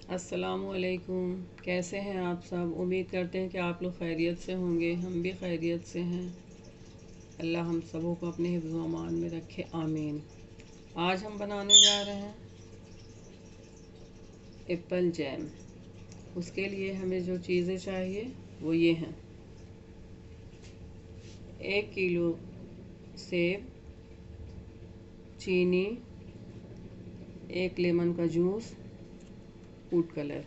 अस्सलामुअलैकुम। कैसे हैं आप सब? उम्मीद करते हैं कि आप लोग खैरियत से होंगे। हम भी खैरियत से हैं। अल्लाह हम सबों को अपने हिफ्ज़ व अमान में रखे, आमीन। आज हम बनाने जा रहे हैं एप्पल जैम। उसके लिए हमें जो चीज़ें चाहिए वो ये हैं: 1 किलो सेब, चीनी, 1 लेमन का juice, food colour,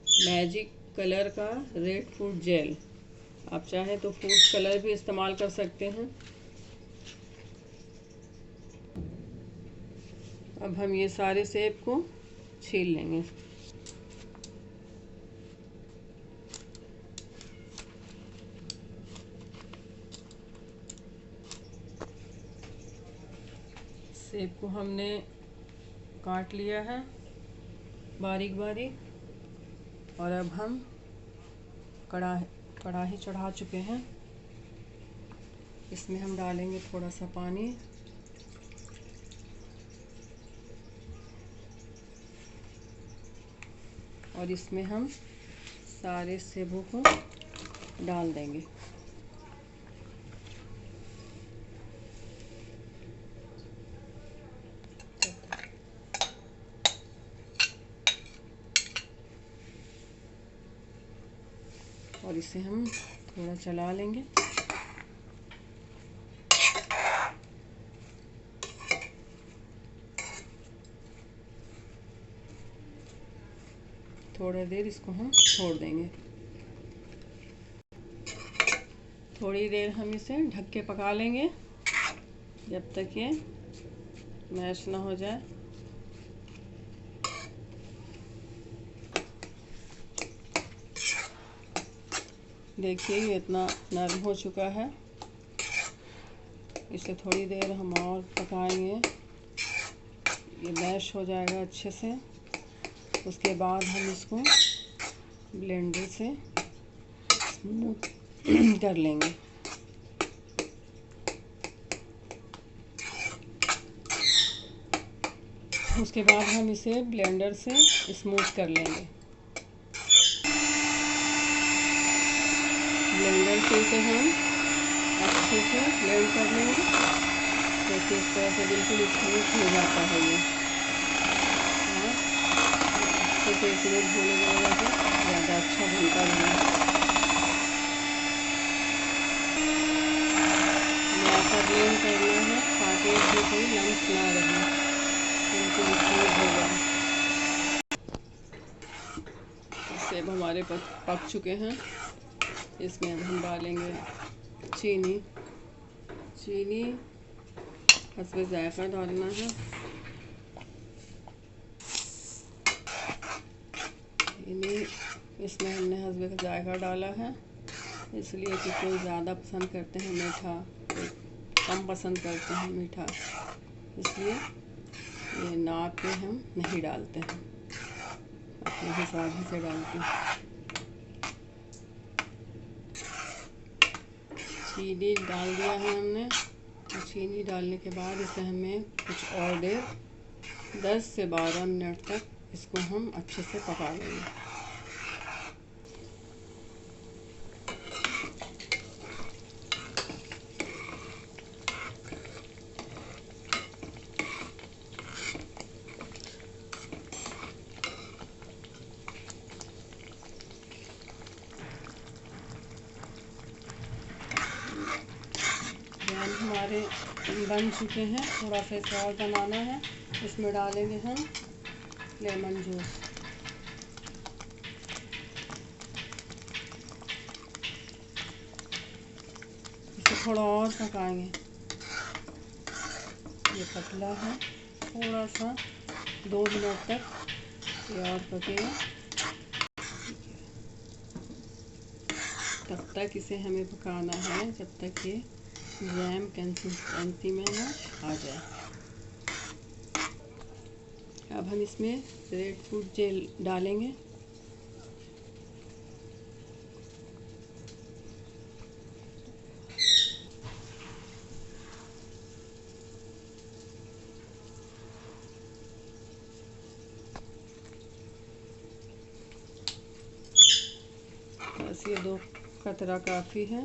magic colour का रेड फूड जेल। आप चाहें तो फूड कलर भी इस्तेमाल कर सकते हैं। अब हम ये सारे सेब को छील लेंगे। सेब को हमने काट लिया है बारीक बारीक। और अब हम कढ़ाई चढ़ा चुके हैं। इसमें हम डालेंगे थोड़ा सा पानी। और इसमें हम सारे सेबों को डाल देंगे। और इसे हम थोड़ा चला लेंगे। थोड़ी देर इसको हम छोड़ देंगे। थोड़ी देर हम इसे ढक के पका लेंगे जब तक ये मैश ना हो जाए। देखिए ये इतना नरम हो चुका है। इसे थोड़ी देर हम और पकाएंगे। ये मैश हो जाएगा अच्छे से। उसके बाद हम इसको ब्लेंडर से स्मूथ कर लेंगे। उसके बाद हम इसे ब्लेंडर से स्मूथ कर लेंगे। ब्लेंडर से इसे हम अच्छे से ब्लेंड कर लेंगे। देखिए इस तरह से बिल्कुल स्मूथ हो जाता है ये। अच्छे से स्मूथ होने की वजह से ज़्यादा अच्छा बनता भी है। ऐसा ब्लेंड करना है ताकि इसमें कोई लम्स ना रहे, बिल्कुल स्मूथ हो जाए। सेब हमारे पक चुके हैं। इसमें अब हम डालेंगे चीनी। हस्बे जायका डालना है। चीनी इसमें हमने हस्बे का जायका डाला है, इसलिए कि कोई ज़्यादा पसंद करते हैं मीठा, कोई कम पसंद करते हैं मीठा, इसलिए ये नाप पे हम नहीं डालते हैं, अपने हिसाब से डालते हैं। चीनी डाल दिया है हमने। और चीनी डालने के बाद इसे हमें कुछ और देर 10 से 12 मिनट तक इसको हम अच्छे से पका लेंगे। जैम हमारे बन चुके हैं। थोड़ा सा इसे और बनाना है। इसमें डालेंगे हम लेमन जूस। इसे थोड़ा और पकाएंगे। ये पतला है, थोड़ा सा 2 मिनट तक ये और पकेगा। तब तक इसे हमें पकाना है जब तक ये जैम कंसिस्टेंसी में ना आ जाए। अब हम इसमें रेड फूड जेल डालेंगे। बस ये 2 कतरा काफ़ी है।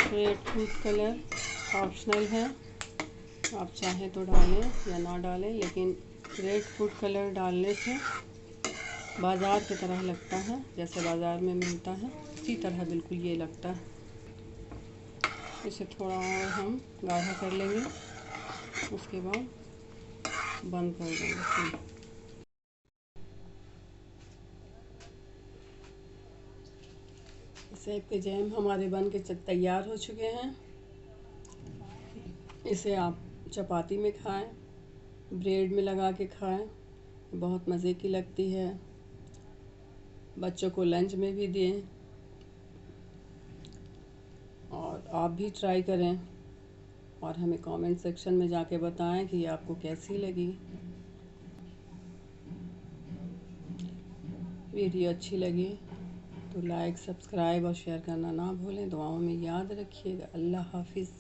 रेड फूड कलर ऑप्शनल है, आप चाहें तो डालें या ना डालें, लेकिन रेड फूड कलर डालने से बाज़ार की तरह लगता है, जैसे बाज़ार में मिलता है उसी तरह बिल्कुल ये लगता है। इसे थोड़ा और हम गाढ़ा कर लेंगे, उसके बाद बंद कर देंगे। सेब के जैम हमारे बन के तैयार हो चुके हैं। इसे आप चपाती में खाएं, ब्रेड में लगा के खाएं, बहुत मज़े की लगती है। बच्चों को लंच में भी दें और आप भी ट्राई करें और हमें कमेंट सेक्शन में जाके बताएं कि आपको कैसी लगी। वीडियो अच्छी लगी तो लाइक, सब्सक्राइब और शेयर करना ना भूलें। दुआओं में याद रखिएगा। अल्लाह हाफिज़।